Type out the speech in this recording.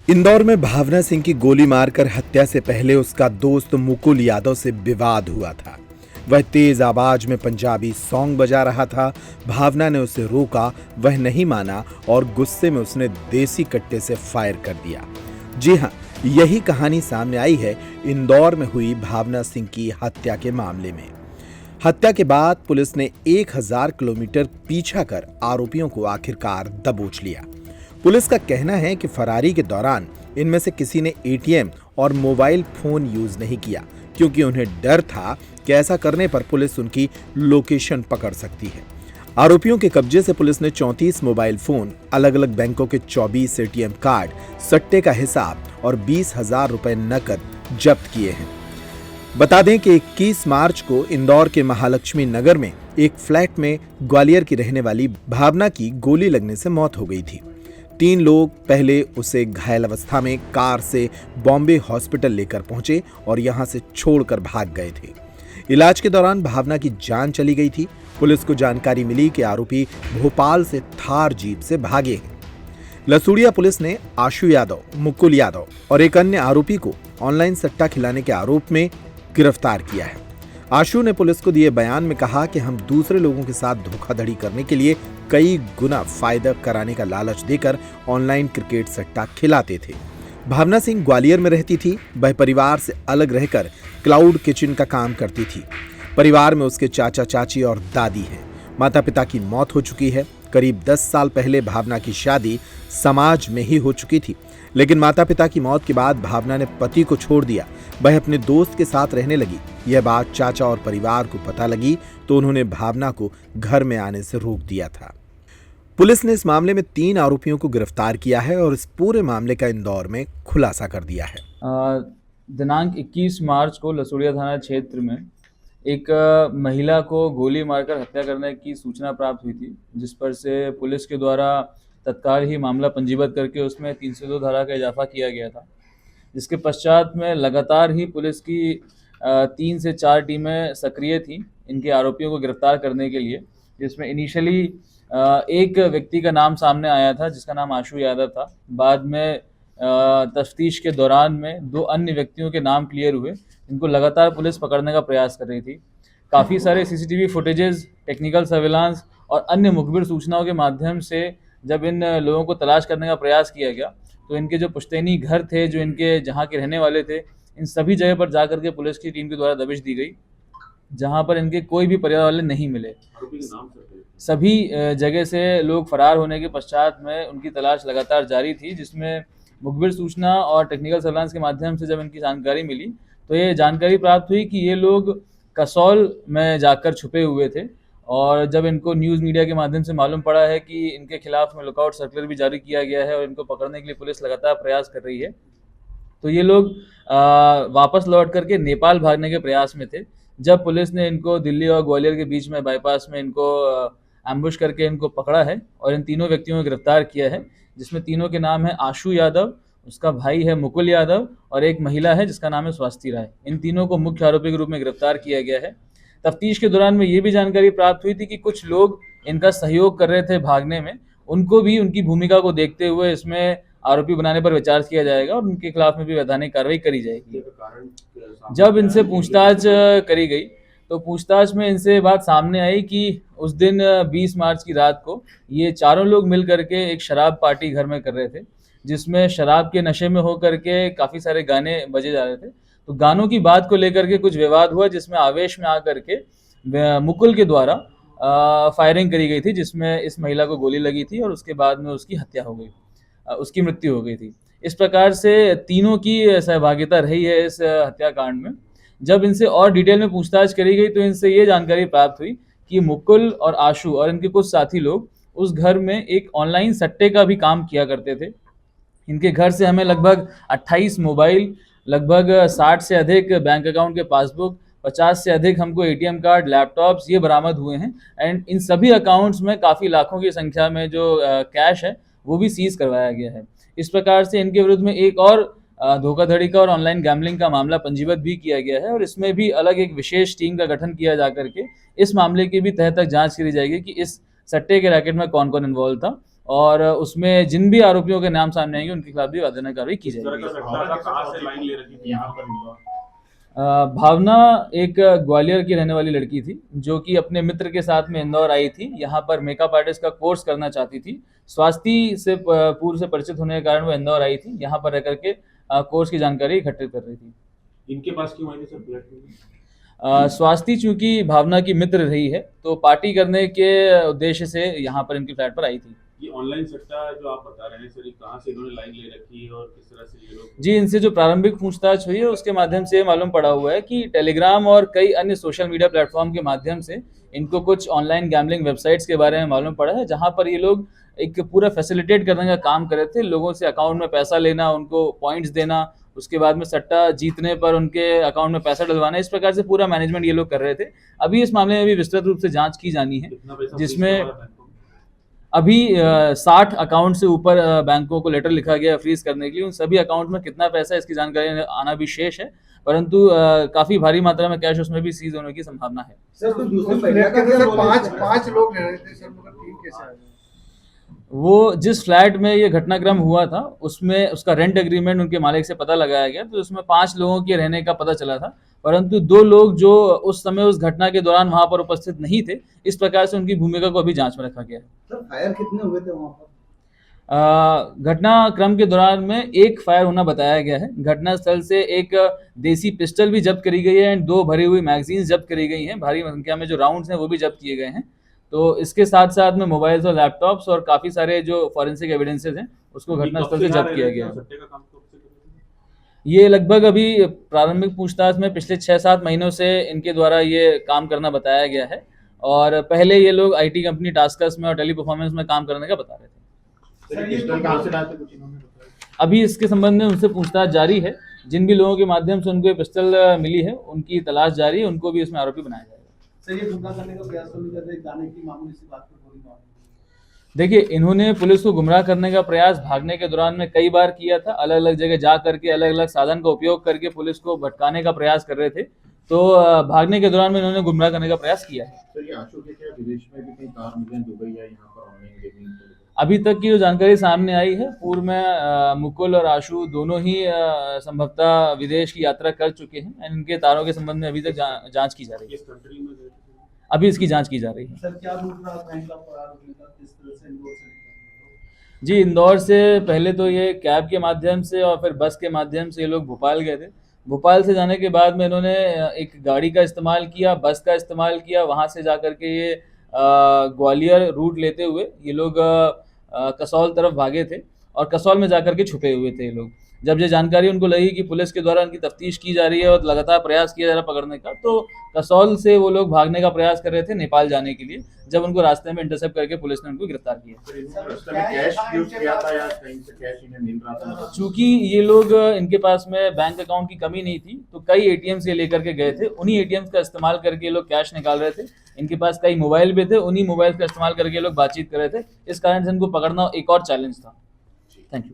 इंदौर में भावना सिंह की गोली मारकर हत्या से पहले उसका दोस्त मुकुल यादव से विवाद हुआ था। वह तेज आवाज में पंजाबी सॉन्ग बजा रहा था। भावना ने उसे रोका, वह नहीं माना और गुस्से में उसने देसी कट्टे से फायर कर दिया। जी हां, यही कहानी सामने आई है इंदौर में हुई भावना सिंह की हत्या के मामले में। हत्या के बाद पुलिस ने 1000 किलोमीटर पीछा कर आरोपियों को आखिरकार दबोच लिया। पुलिस का कहना है कि फरारी के दौरान इनमें से किसी ने एटीएम और मोबाइल फोन यूज नहीं किया, क्योंकि उन्हें डर था कि ऐसा करने पर पुलिस उनकी लोकेशन पकड़ सकती है। आरोपियों के कब्जे से पुलिस ने 34 मोबाइल फोन, अलग अलग बैंकों के 24 एटीएम कार्ड, सट्टे का हिसाब और 20,000 रुपए नकद जब्त किए हैं। बता दें कि 21 मार्च को इंदौर के महालक्ष्मी नगर में एक फ्लैट में ग्वालियर की रहने वाली भावना की गोली लगने से मौत हो गई थी। 3 लोग पहले उसे घायल अवस्था में कार से बॉम्बे हॉस्पिटल लेकर पहुंचे और यहां से छोड़कर भाग गए थे। इलाज के दौरान भावना की जान चली गई थी। पुलिस को जानकारी मिली कि आरोपी भोपाल से थार जीप से भागे हैं। लसूड़िया पुलिस ने आशु यादव, मुकुल यादव और एक अन्य आरोपी को ऑनलाइन सट्टा खिलाने के आरोप में गिरफ्तार किया है। आशु ने पुलिस को दिए बयान में कहा कि हम दूसरे लोगों के साथ धोखाधड़ी करने के लिए कई गुना फायदा कराने का लालच देकर ऑनलाइन क्रिकेट सट्टा खिलाते थे। भावना सिंह ग्वालियर में रहती थी। वह परिवार से अलग रहकर क्लाउड किचन का काम करती थी। परिवार में उसके चाचा चाची और दादी हैं। माता पिता की मौत हो चुकी है। करीब 10 साल पहले भावना की शादी समाज में ही हो चुकी थी, लेकिन माता पिता की मौत के बाद भावना ने पति को छोड़ दिया। वह अपने दोस्त के साथ रहने लगी। यह बात चाचा और परिवार को पता लगी तो उन्होंने भावना को घर में आने से रोक दिया था। पुलिस ने इस मामले में 3 आरोपियों को गिरफ्तार किया है और इस पूरे मामले का इंदौर में खुलासा कर दिया है। दिनांक 21 मार्च को लसूड़िया थाना क्षेत्र में एक महिला को गोली मारकर हत्या करने की सूचना प्राप्त हुई थी, जिस पर से पुलिस के द्वारा तत्काल ही मामला पंजीबद्ध करके उसमें 302 धारा का इजाफा किया गया था। जिसके पश्चात में लगातार ही पुलिस की 3 से 4 टीमें सक्रिय थी इनके आरोपियों को गिरफ्तार करने के लिए, जिसमें इनिशियली एक व्यक्ति का नाम सामने आया था जिसका नाम आशु यादव था। बाद में तफ्तीश के दौरान में 2 अन्य व्यक्तियों के नाम क्लियर हुए, इनको लगातार पुलिस पकड़ने का प्रयास कर रही थी। काफ़ी सारे सीसीटीवी फुटेजेस, टेक्निकल सर्विलांस और अन्य मुखबिर सूचनाओं के माध्यम से जब इन लोगों को तलाश करने का प्रयास किया गया, तो इनके जो पुश्तैनी घर थे, जो इनके जहाँ के रहने वाले थे, इन सभी जगह पर जा करके पुलिस की टीम के द्वारा दबिश दी गई, जहाँ पर इनके कोई भी परिवार वाले नहीं मिले। सभी जगह से लोग फरार होने के पश्चात में उनकी तलाश लगातार जारी थी, जिसमें मुखबिर सूचना और टेक्निकल सर्विलांस के माध्यम से जब इनकी जानकारी मिली, तो ये जानकारी प्राप्त हुई कि ये लोग कसौल में जाकर छुपे हुए थे। और जब इनको न्यूज़ मीडिया के माध्यम से मालूम पड़ा है कि इनके खिलाफ में लुकआउट सर्कुलर भी जारी किया गया है और इनको पकड़ने के लिए पुलिस लगातार प्रयास कर रही है, तो ये लोग वापस लौट करके नेपाल भागने के प्रयास में थे। जब पुलिस ने इनको दिल्ली और ग्वालियर के बीच में बाईपास में इनको एम्बुश करके इनको पकड़ा है और इन तीनों व्यक्तियों को गिरफ्तार किया है, जिसमें तीनों के नाम है आशु यादव, उसका भाई है मुकुल यादव और एक महिला है जिसका नाम है स्वास्ति राय। इन तीनों को मुख्य आरोपी के रूप में गिरफ्तार किया गया है। तफ्तीश के दौरान में ये भी जानकारी प्राप्त हुई थी कि कुछ लोग इनका सहयोग कर रहे थे भागने में, उनको भी उनकी भूमिका को देखते हुए इसमें आरोपी बनाने पर विचार किया जाएगा और उनके खिलाफ में भी वैधानिक कार्रवाई करी जाएगी। जब इनसे पूछताछ करी गई, तो पूछताछ में इनसे बात सामने आई कि उस दिन 20 मार्च की रात को ये चारों लोग मिल करके एक शराब पार्टी घर में कर रहे थे, जिसमें शराब के नशे में होकर के काफ़ी सारे गाने बजे जा रहे थे। तो गानों की बात को लेकर के कुछ विवाद हुआ, जिसमें आवेश में आकर के मुकुल के द्वारा फायरिंग करी गई थी, जिसमें इस महिला को गोली लगी थी और उसके बाद में उसकी हत्या हो गई, उसकी मृत्यु हो गई थी। इस प्रकार से तीनों की सहभागिता रही है इस हत्याकांड में। जब इनसे और डिटेल में पूछताछ करी गई, तो इनसे ये जानकारी प्राप्त हुई कि मुकुल और आशु और इनके कुछ साथी लोग उस घर में एक ऑनलाइन सट्टे का भी काम किया करते थे। इनके घर से हमें लगभग 28 मोबाइल, लगभग 60 से अधिक बैंक अकाउंट के पासबुक, 50 से अधिक हमको एटीएम कार्ड, लैपटॉप्स ये बरामद हुए हैं। एंड इन सभी अकाउंट्स में काफ़ी लाखों की संख्या में जो कैश है वो भी सीज करवाया गया है। इस प्रकार से इनके विरुद्ध में एक और धोखाधड़ी का और ऑनलाइन गैम्बलिंग का मामला पंजीबद्ध भी किया गया है और इसमें भी अलग एक विशेष टीम का गठन किया जा करके इस मामले की भी तह तक जांच करी जाएगी कि इस सट्टे के रैकेट में कौन कौन इन्वॉल्व था और उसमें जिन भी आरोपियों के नाम सामने आएंगे उनके खिलाफ भी वैधानिक कार्रवाई की इस तरह जाएगी। का सट्टा था, कहाँ से लाइन ले रखी थी यहाँ पर इंदौर? भावना एक ग्वालियर की रहने वाली लड़की थी जो कि अपने मित्र के साथ में इंदौर आई थी। यहाँ पर मेकअप आर्टिस्ट का कोर्स करना चाहती थी। स्वास्थ्य से पूर्व से परिचित होने के कारण वो इंदौर आई थी, यहाँ पर रह करके कोर्स की जानकारी इकट्ठित कर रही थी। इनके पास क्यों आई थी सर फ्लैट में? स्वास्थ्य चूंकि भावना की मित्र रही है तो पार्टी करने के उद्देश्य से यहाँ पर इनकी फ्लैट पर आई थी। ये ऑनलाइन सट्टा जो आप बता रहे हैं सर, ये कहाँ से इन्होंने लाइन ले रखी है और किस तरह से ये लोग? जी, इनसे जो प्रारंभिक पूछताछ हुई है उसके माध्यम से मालूम पड़ा हुआ है कि टेलीग्राम और कई अन्य सोशल मीडिया प्लेटफॉर्म के माध्यम से इनको कुछ ऑनलाइन गैम्बलिंग वेबसाइट्स के बारे में मालूम पड़ा है, जहां पर ये लोग एक पूरा फैसिलिटेट करने का काम कर रहे थे। लोगों से अकाउंट में पैसा लेना, उनको पॉइंट्स देना, उसके बाद में सट्टा जीतने पर उनके अकाउंट में पैसा डलवाना, इस प्रकार से पूरा मैनेजमेंट ये लोग कर रहे थे। अभी इस मामले में भी विस्तृत रूप से जांच की जानी है, कितना पैसा जिसमें अभी 60 अकाउंट से ऊपर बैंकों को लेटर लिखा गया फ्रीज करने के लिए। उन सभी अकाउंट में कितना पैसा है इसकी जानकारी आना भी शेष है, परंतु काफी भारी मात्रा में कैश उसमें भी सीज होने की संभावना है। सर तो दूसरे फ्लैट के अंदर पांच लोग रह रहे थे सर, मगर तीन कैसे आ गए? वो जिस फ्लैट में ये घटनाक्रम हुआ था उसमें उसका रेंट एग्रीमेंट उनके मालिक से पता लगाया गया, तो उसमें 5 लोगों के रहने का पता चला था, परंतु 2 लोग जो उस समय उस घटना के दौरान वहां पर उपस्थित नहीं थे, इस प्रकार से उनकी भूमिका को अभी जांच में रखा गया है। सर फायर कितने हुए थे वहां पर? घटनाक्रम के दौरान में एक फायर होना बताया गया है। घटनास्थल से एक देसी पिस्टल भी जब्त करी गई है एंड 2 भरी हुई मैगजीन्स जब्त करी गई हैं। भारी संख्या में जो राउंड्स हैं वो भी जब्त किए गए हैं। तो इसके साथ साथ में मोबाइल्स और लैपटॉप्स और काफी सारे जो फॉरेंसिक एविडेंसेस हैं उसको घटनास्थल से जब्त किया गया है। सट्टे का काम कब से कर रहे हैं? ये लगभग अभी प्रारंभिक पूछताछ में पिछले 6-7 महीनों से इनके द्वारा ये काम करना बताया गया है, और पहले ये लोग आईटी कंपनी टास्कस में और टेली परफॉर्मेंस में काम करने का बता रहे थे। सर ये पिस्टल कहाँ से लाए थे, कुछ इन्होंने बताया? अभी इसके संबंध में उनसे पूछताछ जारी है। जिन भी लोगों के माध्यम से उनको ये पिस्टल मिली है उनकी तलाश जारी है, उनको भी इसमें आरोपी बनाया जाएगा। सर ये गुमराह करने का प्रयास तो नहीं कर रहे, गाने की मामूली सी बात पर गोली मार दी। देखिए, इन्होंने पुलिस को गुमराह करने का प्रयास भागने के दौरान में कई बार किया था। अलग अलग जगह जा करके अलग अलग साधन का उपयोग करके पुलिस को भटकाने का प्रयास कर रहे थे, तो भागने के दौरान में इन्होंने गुमराह करने का प्रयास किया है। सर ये आशु के क्या विदेश में भी कई कार मिले हैं, दुबई या यहाँ पर ऑनलाइन गेमिंग के लिए? अभी तक की जो जानकारी सामने आई है, पूर्व में मुकुल और आशु दोनों ही संभवतः विदेश की यात्रा कर चुके हैं एंड इनके तारों के संबंध में अभी तक जांच की जा रही है। किस कंट्री में गए थे? अभी इसकी जांच की जा रही है। सर क्या लूट रहा बैंक का फरार होने का, किस तरह से इंदौर से निकले? जी, इंदौर से पहले तो ये कैब के माध्यम से और फिर बस के माध्यम से ये लोग भोपाल गए थे। भोपाल से जाने के बाद में इन्होंने एक गाड़ी का इस्तेमाल किया, बस का इस्तेमाल किया, वहाँ से जा कर के ये ग्वालियर रूट लेते हुए ये लोग कसौल तरफ भागे थे और कसौल में जाकर के छुपे हुए थे ये लोग। जब ये जानकारी उनको लगी कि पुलिस के द्वारा उनकी तफ्तीश की जा रही है और लगातार प्रयास किया जा रहा है पकड़ने का, तो कसौल से वो लोग भागने का प्रयास कर रहे थे नेपाल जाने के लिए, जब उनको रास्ते में इंटरसेप्ट करके पुलिस ने उनको गिरफ्तार किया। सर इन्होंने रास्ते में कैश यूज किया था या कहीं से कैश इन्हें मिल रहा था? चूंकि ये लोग इनके पास में बैंक अकाउंट की कमी नहीं थी, तो कई एटीएम्स ये लेकर के गए थे। उन्हीं एटीएम्स का इस्तेमाल करके ये लोग कैश निकाल रहे थे। इनके पास कई मोबाइल भी थे, उन्हीं मोबाइल का इस्तेमाल करके ये लोग बातचीत कर रहे थे। इस कारण से इनको पकड़ना एक और चैलेंज था। Thank you.